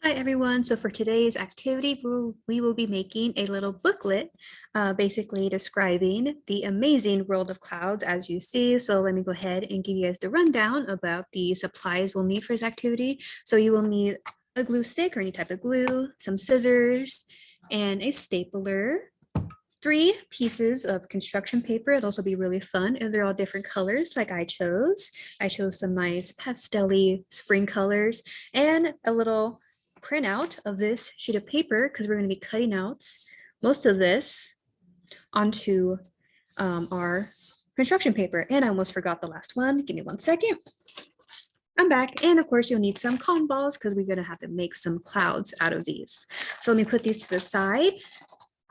Hi everyone, so for today's activity, we will be making a little booklet basically describing the amazing world of clouds as you see. So let me go ahead and give you guys the rundown about the supplies we'll need for this activity. So you will need a glue stick or any type of glue, some scissors, and a stapler. 3 pieces of construction paper. It'll also be really fun if they're all different colors like I chose. I chose some nice pastel-y spring colors and a little printout of this sheet of paper because we're going to be cutting out most of this onto our construction paper. And I almost forgot the last one. Give me 1 second. I'm back. And of course, you'll need some cotton balls because we're going to have to make some clouds out of these. So let me put these to the side.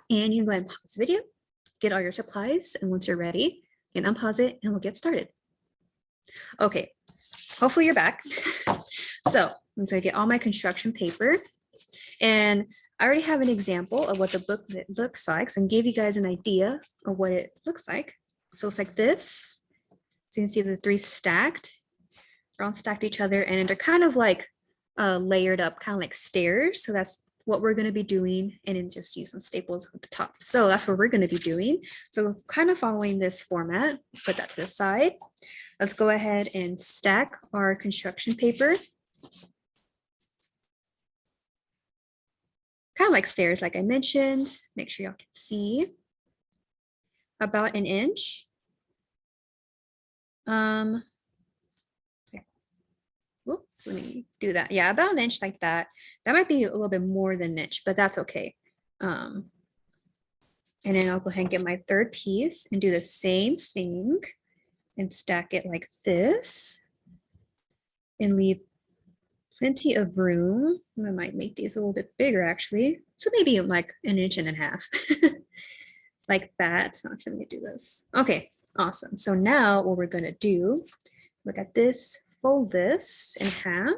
And you can go ahead and pause the video, get all your supplies, and once you're ready, you can unpause it and we'll get started. Okay, hopefully you're back. So I'm going to get all my construction paper, and I already have an example of what the booklet looks like, so I can give you guys an idea of what it looks like. So it's like this. So you can see the 3 stacked. They're all stacked to each other, and they're kind of like layered up, kind of like stairs. So that's what we're going to be doing, and then just use some staples at the top. So that's what we're going to be doing. So kind of following this format, put that to the side. Let's go ahead and stack our construction paper. Kind of like stairs, like I mentioned. Make sure y'all can see. About 1 inch. Oops, let me do that. Yeah, about 1 inch like that. That might be a little bit more than 1 inch, but that's okay. And then I'll go ahead and get my 3rd piece and do the same thing and stack it like this and leave plenty of room. I might make these a little bit bigger actually. So maybe like 1.5 inches like that. Actually, let me do this. Okay, awesome. So now what we're gonna do, look at this, fold this in half.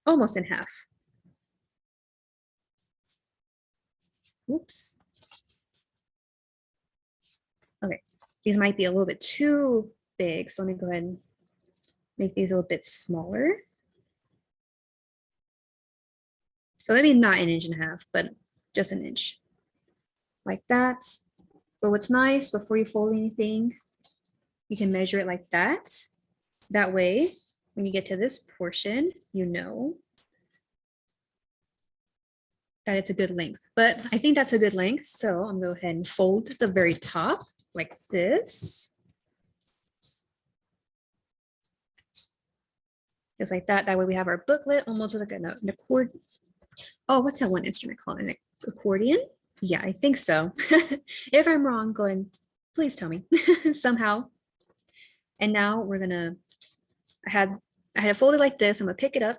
Almost in half. Oops. Okay, these might be a little bit too big, so let me go ahead and make these a little bit smaller. So maybe not 1.5 inches, but just 1 inch. Like that. But what's nice, before you fold anything, you can measure it like that. That way, when you get to this portion, you know that it's a good length. But I think that's a good length, so I'm gonna go ahead and fold at the very top like this. Just like that. That way we have our booklet almost like an accordion. Oh, what's that one instrument called? An accordion? Yeah, I think so. If I'm wrong, go ahead and please tell me somehow. And now we're gonna, I had it folded like this. I'm gonna pick it up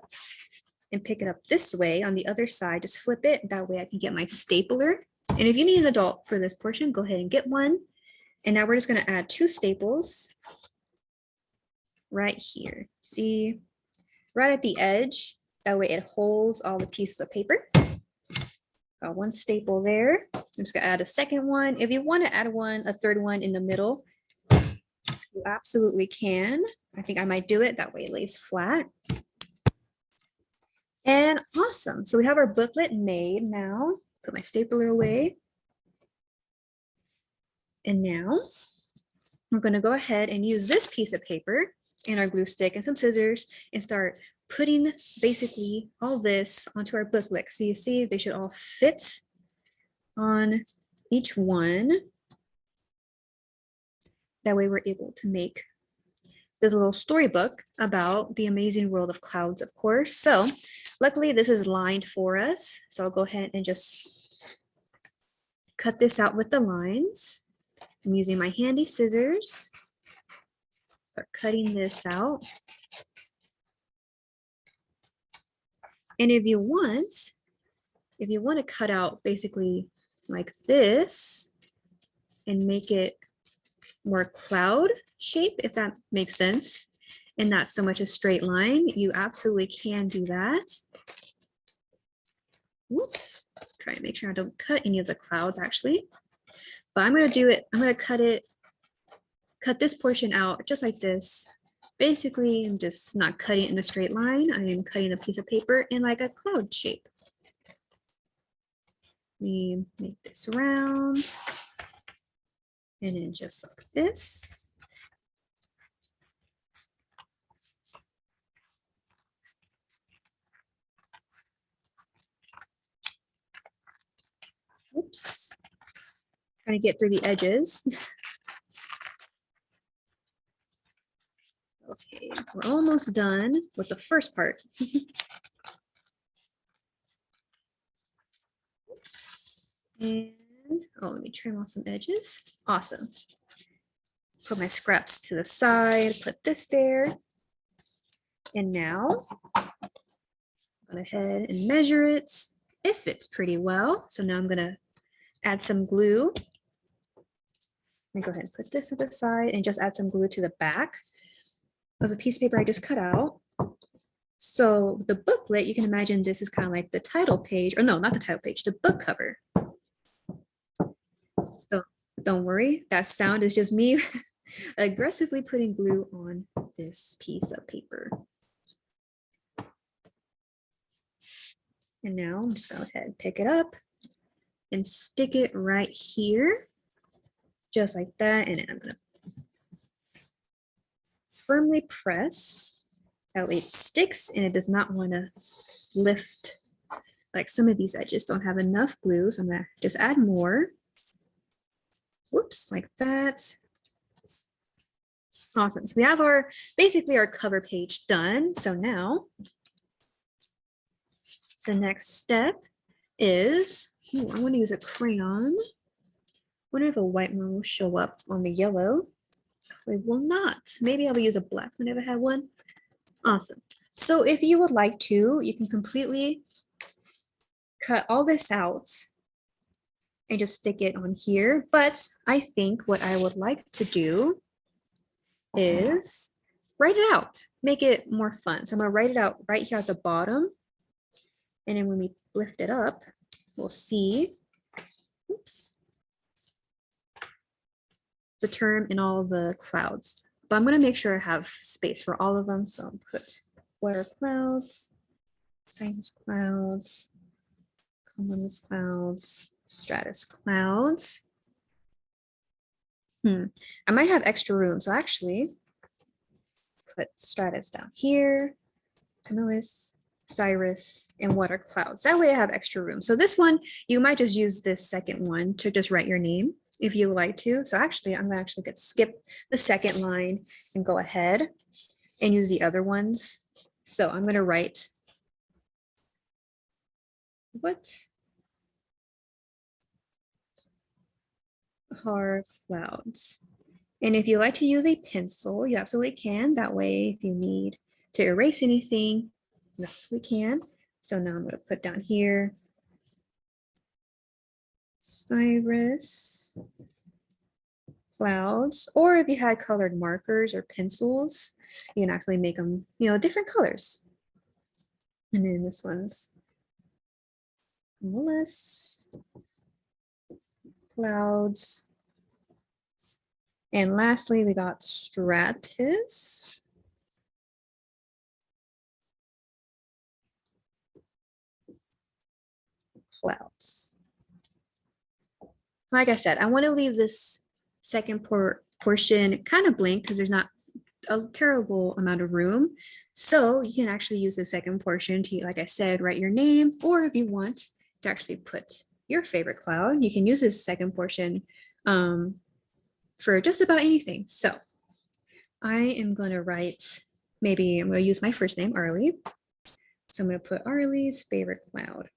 and pick it up this way on the other side. Just flip it. That way I can get my stapler. And if you need an adult for this portion, go ahead and get one. And now we're just gonna add 2 staples right here. See, right at the edge. That way it holds all the pieces of paper. Got 1 staple there. I'm just gonna add a 2nd one. If you want to add a 3rd one in the middle, you absolutely can. I think I might do it. That way it lays flat. And awesome. So we have our booklet made now. Put my stapler away. And now we're going to go ahead and use this piece of paper and our glue stick and some scissors and start putting basically all this onto our booklet. So you see they should all fit on each one. That way we're able to make this little storybook about the amazing world of clouds, of course. So luckily this is lined for us. So I'll go ahead and just cut this out with the lines. I'm using my handy scissors. Start cutting this out. And if you want to cut out basically like this and make it more cloud shape, if that makes sense, and not so much a straight line, you absolutely can do that. Whoops, try to make sure I don't cut any of the clouds actually. But I'm going to do it, I'm going to cut cut this portion out just like this. Basically, I'm just not cutting it in a straight line. I am cutting a piece of paper in like a cloud shape. We make this round and then just like this. Oops. Trying to get through the edges. Okay, we're almost done with the first part. Oops. And oh, let me trim off some edges. Awesome. Put my scraps to the side, put this there. And now I'm going ahead and measure it. It fits pretty well. So now I'm going to add some glue. Let me go ahead and put this to the side and just add some glue to the back of the piece of paper I just cut out. So the booklet, you can imagine this is kind of like the title page, or no, not the title page, the book cover. So don't worry, that sound is just me aggressively putting glue on this piece of paper. And now I'm just gonna go ahead and pick it up and stick it right here, just like that. And then I'm gonna firmly press. That way it sticks and it does not want to lift. Like some of these edges don't have enough glue, so I'm gonna just add more. Whoops, like that. Awesome. So we have our basically our cover page done. So now the next step is, I want to use a crayon. I wonder if a white one will show up on the yellow. It will not. Maybe I'll use a black one if I have one. Awesome. So if you would like to, you can completely cut all this out and just stick it on here. But I think what I would like to do is write it out, make it more fun. So I'm gonna write it out right here at the bottom. And then when we lift it up, we'll see, oops, the term in all the clouds. But I'm gonna make sure I have space for all of them. So I'll put water clouds, Cyrus Clouds, Cumulus Clouds, Stratus Clouds. I might have extra room. So actually put Stratus down here, Cumulus, Cyrus, and water clouds. That way I have extra room. So this one, you might just use this second one to just write your name if you would like to. So actually, I'm gonna skip the second line and go ahead and use the other ones. So I'm gonna write are clouds. And if you like to use a pencil, you absolutely can. That way, if you need to erase anything, you absolutely can. So now I'm going to put down here Cyrus Clouds, or if you had colored markers or pencils, you can actually make them, different colors. And then this one's Cumulus Clouds. And lastly, we got Stratus Clouds. Like I said, I want to leave this second portion kind of blank because there's not a terrible amount of room. So you can actually use the second portion to, like I said, write your name, or if you want to actually put your favorite cloud, you can use this second portion for just about anything. So I am going to write, maybe I'm going to use my first name, Arlie. So I'm going to put Arlie's favorite cloud.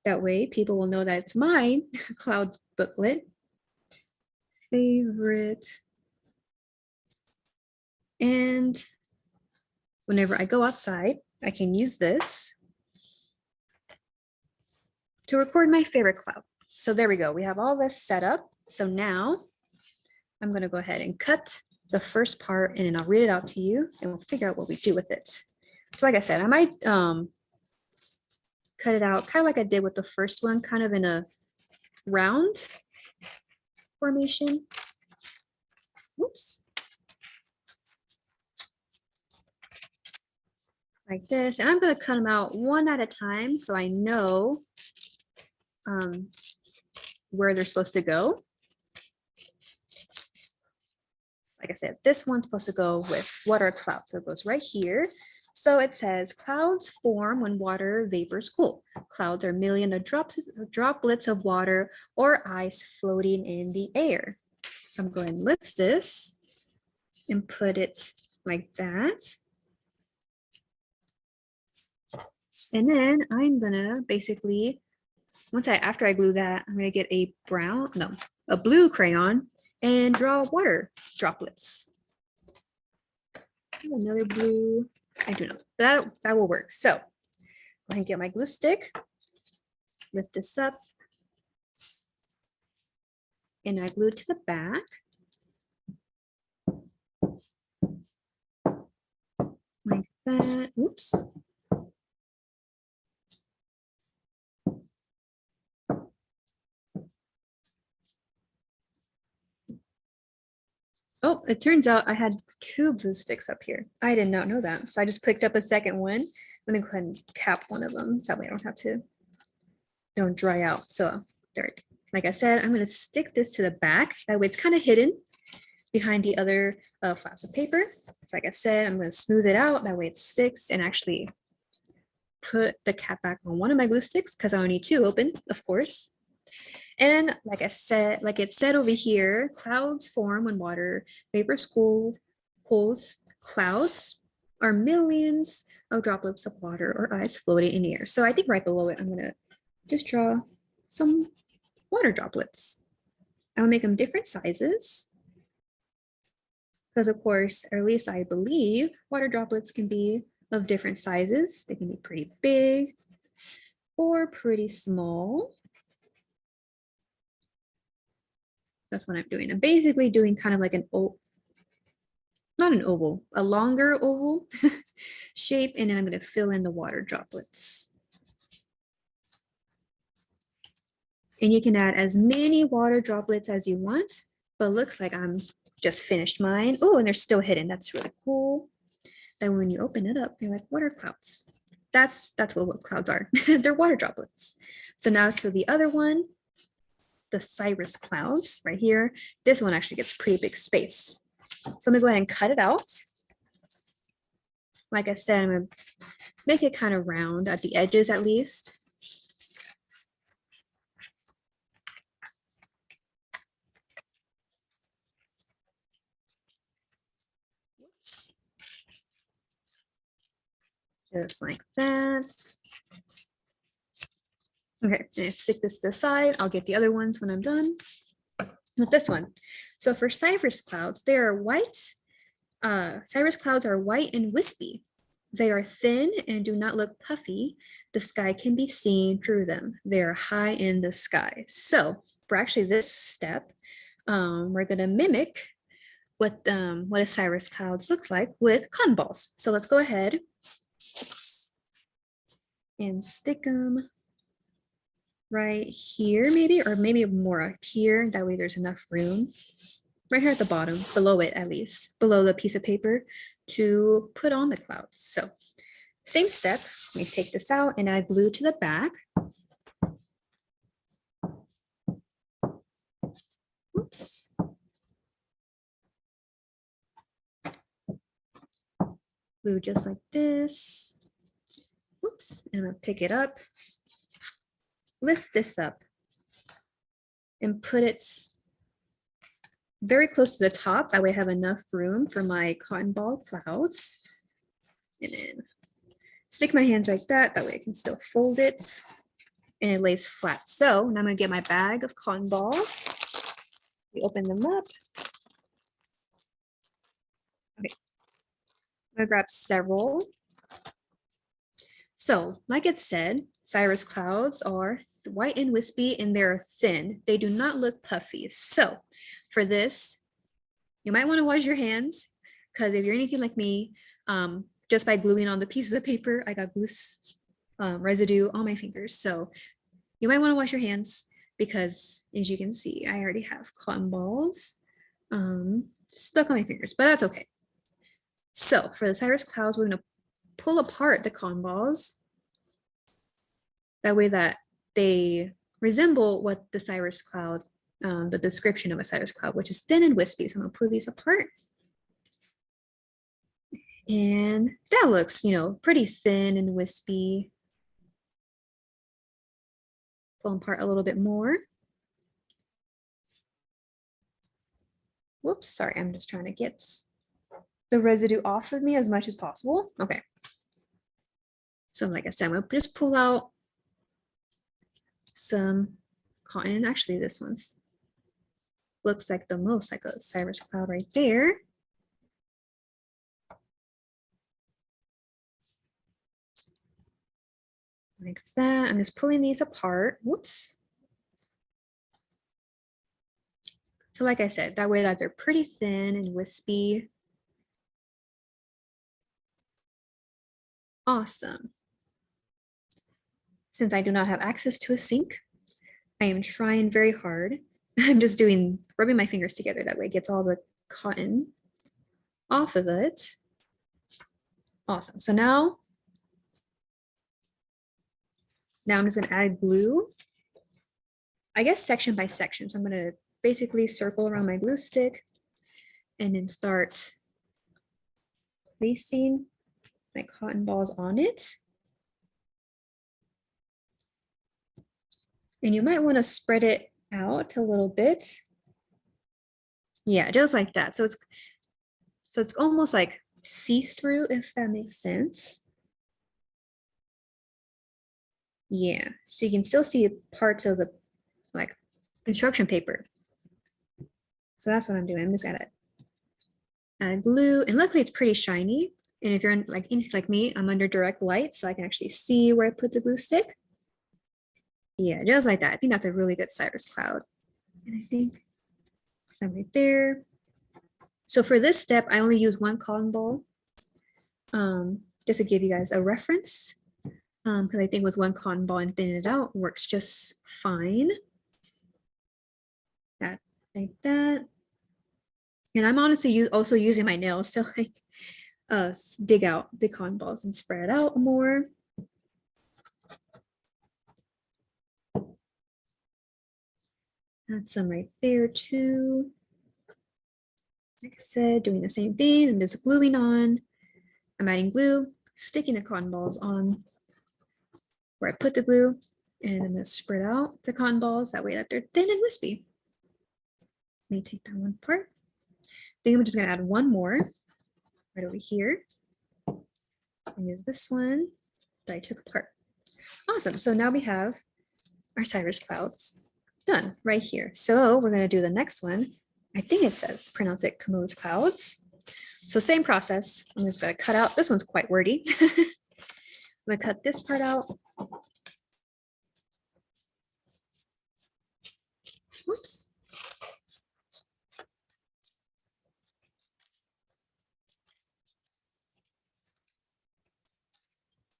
That way people will know that it's my cloud booklet. Favorite. And whenever I go outside, I can use this to record my favorite cloud. So there we go. We have all this set up. So now I'm going to go ahead and cut the first part and then I'll read it out to you and we'll figure out what we do with it. So like I said, I might cut it out kind of like I did with the first one, kind of in a round formation. like this. And I'm going to cut them out one at a time so I know where they're supposed to go. Like I said, this one's supposed to go with water cloud. So it goes right here. So it says clouds form when water vapors cool. Clouds are millions of droplets of water or ice floating in the air. So I'm going to lift this and put it like that. And then I'm gonna basically, after I glue that, I'm gonna get a blue crayon and draw water droplets. Another blue, I do know, that will work. So go ahead and get my glue stick, lift this up, and I glue it to the back. Like that, oops. Oh, it turns out I had 2 blue sticks up here. I did not know that. So I just picked up a second one. Let me go ahead and cap one of them. That way I don't dry out. So there, like I said, I'm going to stick this to the back. That way it's kind of hidden behind the other flaps of paper. So like I said, I'm going to smooth it out. That way it sticks, and actually put the cap back on one of my glue sticks because I only need 2 open, of course. And like I said, like it said over here, clouds form when water vapor cools. Clouds are millions of droplets of water or ice floating in the air. So I think right below it, I'm gonna just draw some water droplets. I'll make them different sizes. Because of course, or at least I believe, water droplets can be of different sizes. They can be pretty big or pretty small. That's what I'm doing. I'm basically doing kind of like an oval, not an oval, a longer oval shape, and then I'm going to fill in the water droplets. And you can add as many water droplets as you want, but looks like I'm just finished mine. Oh, and they're still hidden. That's really cool. Then when you open it up, they're like water clouds. That's what clouds are. They're water droplets. So now to the other one, the Cyrus Clouds right here. This one actually gets pretty big space. So I'm gonna go ahead and cut it out. Like I said, I'm gonna make it kind of round at the edges at least. Oops. Just like that. Okay, and stick this to the side. I'll get the other ones when I'm done with this one. So for Cyrus Clouds, they are white. Cyrus Clouds are white and wispy. They are thin and do not look puffy. The sky can be seen through them. They are high in the sky. So for actually this step, we're going to mimic what a Cyrus Clouds looks like with cotton balls. So let's go ahead and stick them right here maybe, or maybe more up here. That way there's enough room right here at the bottom, below it at least, below the piece of paper to put on the clouds. So same step, let me take this out and add glue to the back. Oops. Glue just like this. Oops, and I'm gonna pick it up, lift this up, and put it very close to the top. That way I have enough room for my cotton ball clouds. And then stick my hands like that. That way I can still fold it and it lays flat. So now I'm gonna get my bag of cotton balls. We open them up. Okay, I'm gonna grab several. So like it said, Cyrus Clouds are white and wispy and they're thin. They do not look puffy. So for this, you might want to wash your hands, because if you're anything like me, just by gluing on the pieces of paper, I got glue residue on my fingers. So you might want to wash your hands because, as you can see, I already have cotton balls stuck on my fingers, but that's okay. So for the Cyrus Clouds, we're going to pull apart the cotton balls. That way that they resemble what the Cyrus Cloud, the description of a Cyrus Cloud, which is thin and wispy. So I'm gonna pull these apart. And that looks, pretty thin and wispy. Pull them apart a little bit more. Whoops, sorry, I'm just trying to get the residue off of me as much as possible. Okay. So like I said, I'm gonna just pull out some cotton. Actually, this one's looks like the most like a Cyrus Cloud right there. Like that. I'm just pulling these apart. Whoops. So like I said, that way that they're pretty thin and wispy. Awesome. Since I do not have access to a sink, I am trying very hard. I'm just rubbing my fingers together. That way it gets all the cotton off of it. Awesome. So now I'm just gonna add glue, I guess section by section. So I'm gonna basically circle around my glue stick and then start placing my cotton balls on it. And you might want to spread it out a little bit. Yeah, just like that. So it's almost like see-through, if that makes sense. Yeah, so you can still see parts of the construction paper. So that's what I'm doing. I'm just gonna add glue, and luckily it's pretty shiny. And if you're like me, I'm under direct light, so I can actually see where I put the glue stick. Yeah, just like that. I think that's a really good Cyrus Cloud. And I think some right there. So for this step, I only use one cotton ball, just to give you guys a reference. Because I think with one cotton ball and thin it out works just fine. That like that. And I'm honestly also using my nails to dig out the cotton balls and spread out more. Add some right there too. Like I said, doing the same thing. I'm just gluing on. I'm adding glue, sticking the cotton balls on where I put the glue, and I'm gonna spread out the cotton balls that way that they're thin and wispy. Let me take that one apart. I think I'm just gonna add one more right over here. And use this one that I took apart. Awesome, so now we have our Cyrus Clouds done right here. So we're gonna do the next one. I think it says, pronounce it Cumulus Clouds. So same process. I'm just gonna cut out, this one's quite wordy. I'm gonna cut this part out. Whoops.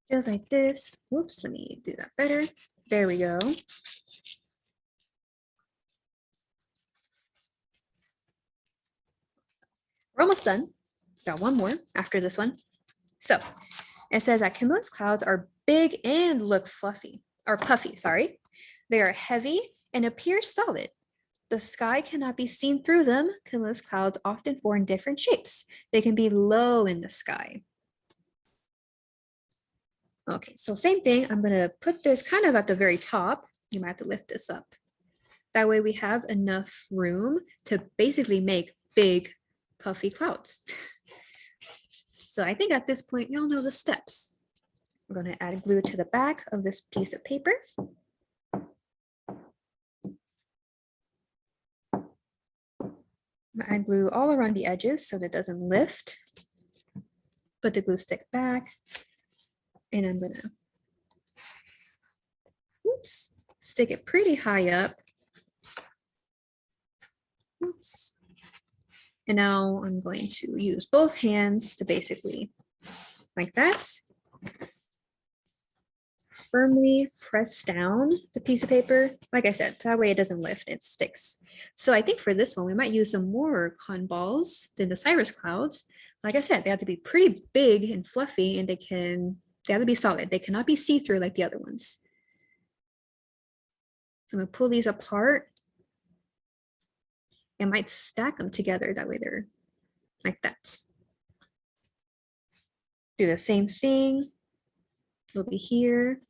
Just like this. Whoops, let me do that better. There we go. We're almost done. Got one more after this one. So it says that cumulus clouds are big and look fluffy, or puffy, sorry. They are heavy and appear solid. The sky cannot be seen through them. Cumulus clouds often form different shapes. They can be low in the sky. Okay, so same thing. I'm gonna put this kind of at the very top. You might have to lift this up. That way we have enough room to basically make big puffy clouds. So I think at this point, y'all know the steps. We're going to add glue to the back of this piece of paper. Add glue all around the edges so that it doesn't lift. Put the glue stick back. And I'm going to, oops, stick it pretty high up. Oops. And now I'm going to use both hands to basically, like that, firmly press down the piece of paper. Like I said, that way it doesn't lift, it sticks. So I think for this one, we might use some more cotton balls than the Cyrus Clouds. Like I said, they have to be pretty big and fluffy, and they have to be solid. They cannot be see-through like the other ones. So I'm gonna pull these apart. I might stack them together, that way they're like that. Do the same thing over here.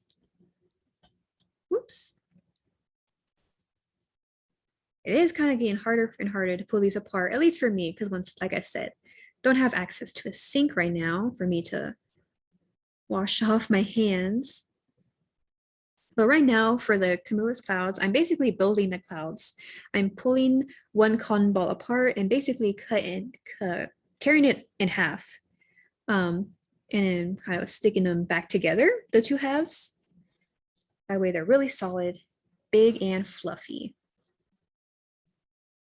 Whoops. It is kind of getting harder and harder to pull these apart, at least for me, because once, like I said, don't have access to a sink right now for me to wash off my hands. But right now for the cumulus clouds, I'm basically building the clouds. I'm pulling one cotton ball apart and basically tearing it in half. And then kind of sticking them back together, the two halves. That way they're really solid, big and fluffy.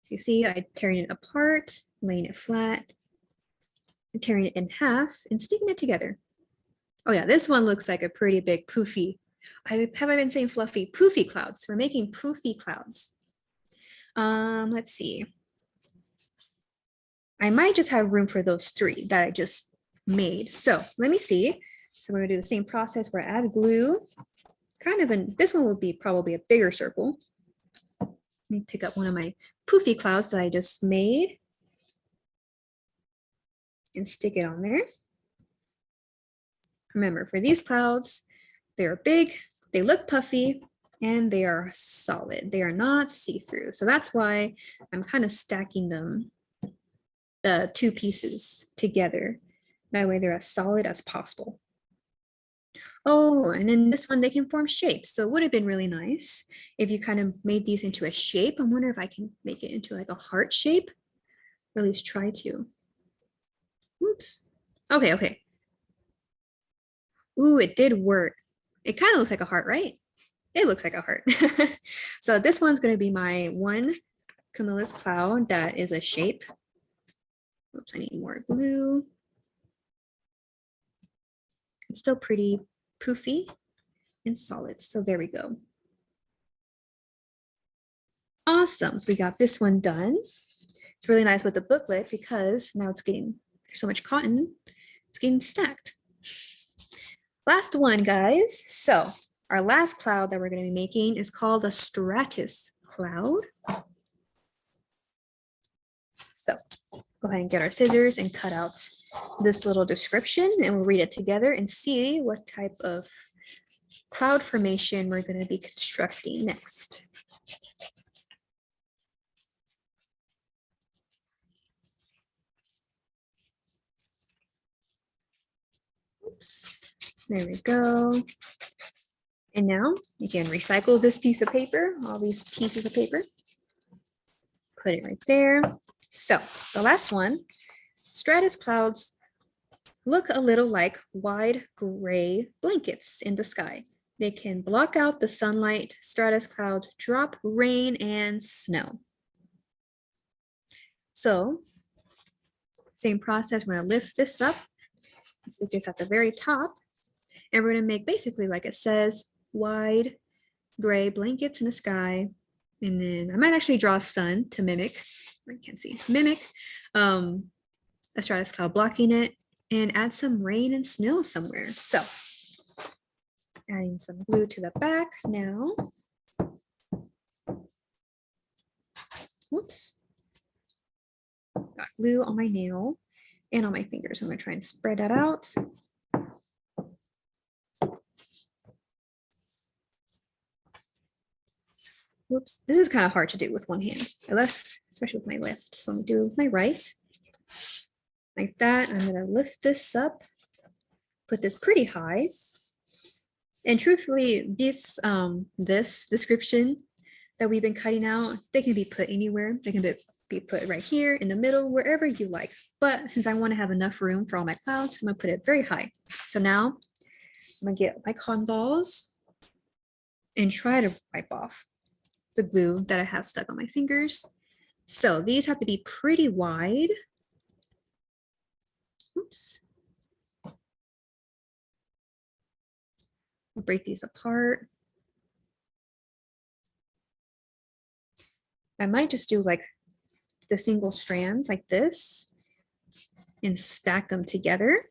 So you see, I'm tearing it apart, laying it flat, and tearing it in half and sticking it together. Oh yeah, this one looks like a pretty big poofy. Have I been saying fluffy? Poofy clouds. We're making poofy clouds. Let's see. I might just have room for those three that I just made. So let me see. So we're gonna do the same process where I add glue. This one will be probably a bigger circle. Let me pick up one of my poofy clouds that I just made and stick it on there. Remember, for these clouds, they're big, they look puffy, and they are solid. They are not see-through. So that's why I'm kind of stacking them, the two pieces together. That way they're as solid as possible. Oh, and then this one, they can form shapes. So it would have been really nice if you kind of made these into a shape. I wonder if I can make it into like a heart shape, or at least try to. Oops. Okay. Ooh, it did work. It kind of looks like a heart, right? It looks like a heart. So this one's going to be my one cumulus cloud that is a shape. Oops, I need more glue. It's still pretty poofy and solid. So there we go. Awesome. So we got this one done. It's really nice with the booklet because now there's so much cotton, it's getting stacked. Last one, guys. So our last cloud that we're going to be making is called a Stratus Cloud. So go ahead and get our scissors and cut out this little description, and we'll read it together and see what type of cloud formation we're going to be constructing next. Oops. There we go. And now you can recycle this piece of paper, all these pieces of paper. Put it right there. So the last one, stratus clouds look a little like wide gray blankets in the sky. They can block out the sunlight. Stratus clouds drop rain and snow. So same process, we're gonna lift this up, stick this at the very top, and we're gonna make basically, like it says, wide gray blankets in the sky. And then I might actually draw a sun to mimic, I can't see, a stratus cloud blocking it, and add some rain and snow somewhere. So adding some glue to the back now. Whoops. Got glue on my nail and on my fingers. I'm gonna try and spread that out. Whoops, this is kind of hard to do with one hand, especially with my left. So I'm gonna do it with my right, like that. I'm gonna lift this up, put this pretty high. And truthfully, this description that we've been cutting out, they can be put anywhere. They can be put right here in the middle, wherever you like. But since I want to have enough room for all my clouds, I'm gonna put it very high. So now I'm gonna get my cotton balls and try to wipe off the glue that I have stuck on my fingers. So these have to be pretty wide. Oops. I'll break these apart. I might just do like the single strands like this and stack them together.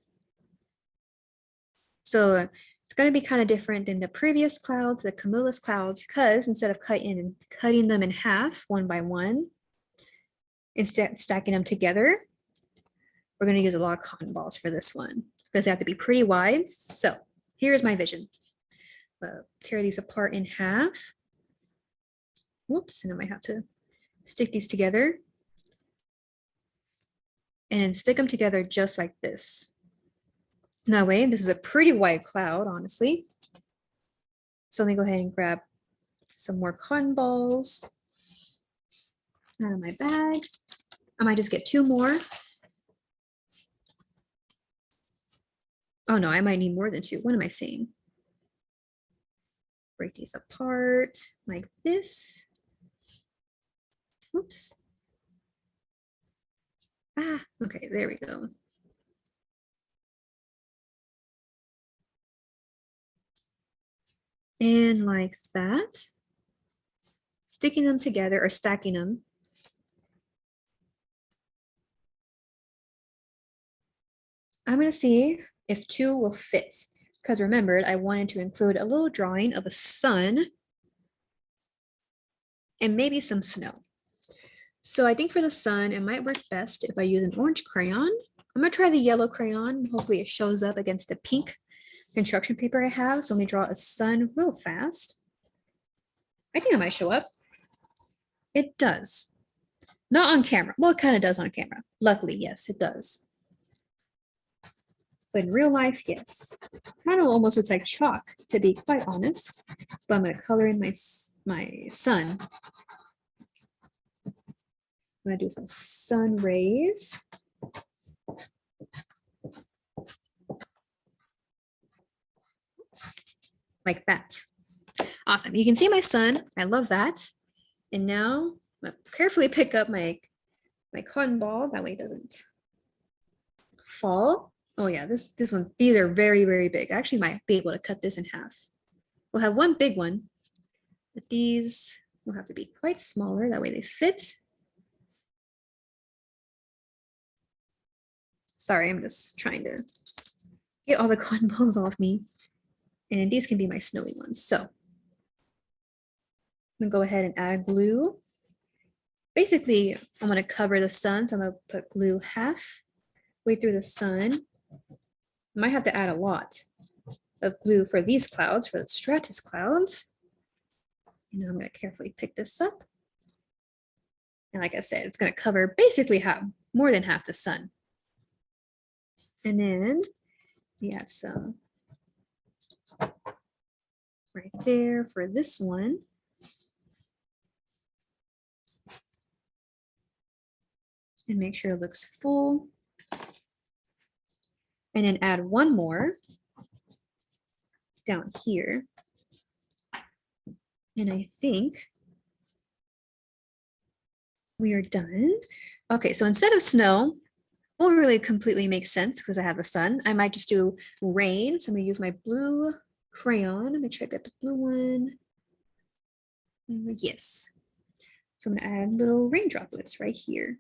So it's going to be kind of different than the previous clouds, the cumulus clouds, because instead of cutting them in half one by one, instead stacking them together, we're going to use a lot of cotton balls for this one because they have to be pretty wide. So here's my vision. Tear these apart in half. Whoops, and I might have to stick these together and stick them together just like this. That way, this is a pretty wide cloud, honestly. So let me go ahead and grab some more cotton balls out of my bag. I might just get 2 more. Oh no, I might need more than 2. What am I saying? Break these apart like this. Oops. Okay, there we go. And like that, sticking them together or stacking them. I'm going to see if 2 will fit, because remember, I wanted to include a little drawing of a sun and maybe some snow. So I think for the sun, it might work best if I use an orange crayon. I'm going to try the yellow crayon. Hopefully it shows up against the pink construction paper I have. So let me draw a sun real fast. I think it might show up. It does. Not on camera. Well, it kind of does on camera. Luckily, yes, it does. But in real life, yes. Kind of almost looks like chalk, to be quite honest. But I'm going to color in my sun. I'm going to do some sun rays. Oops. Like that. Awesome. You can see my sun. I love that. And now I'm going to carefully pick up my cotton ball. That way it doesn't fall. Oh yeah, this one, these are very, very big. I actually might be able to cut this in half. We'll have one big one, but these will have to be quite smaller. That way they fit. Sorry, I'm just trying to get all the cotton balls off me. And these can be my snowy ones. So I'm gonna go ahead and add glue. Basically, I'm gonna cover the sun. So I'm gonna put glue halfway through the sun. I might have to add a lot of glue for these clouds, for the stratus clouds. And I'm going to carefully pick this up. And like I said, it's going to cover basically more than half the sun. And then we add some right there for this one. And make sure it looks full. And then add one more down here. And I think we are done. Okay, so instead of snow, won't really completely make sense because I have the sun. I might just do rain. So I'm gonna use my blue crayon. Make sure I get the blue one. Yes. So I'm gonna add little rain droplets right here.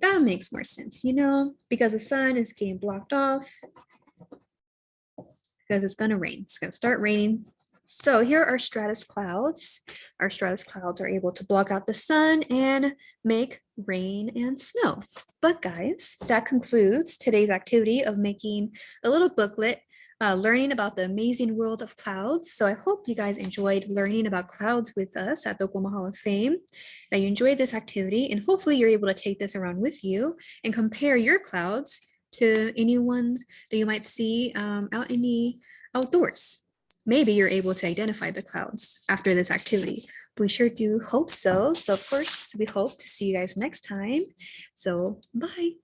That makes more sense, you know, because the sun is getting blocked off because it's going to rain. It's going to start raining. So here are stratus clouds. Our stratus clouds are able to block out the sun and make rain and snow. But guys, that concludes today's activity of making a little booklet learning about the amazing world of clouds. So I hope you guys enjoyed learning about clouds with us at the Oklahoma Hall of Fame, that you enjoyed this activity, and hopefully you're able to take this around with you and compare your clouds to any ones that you might see out in the outdoors. Maybe you're able to identify the clouds after this activity. We sure do hope so. So of course, we hope to see you guys next time. So bye.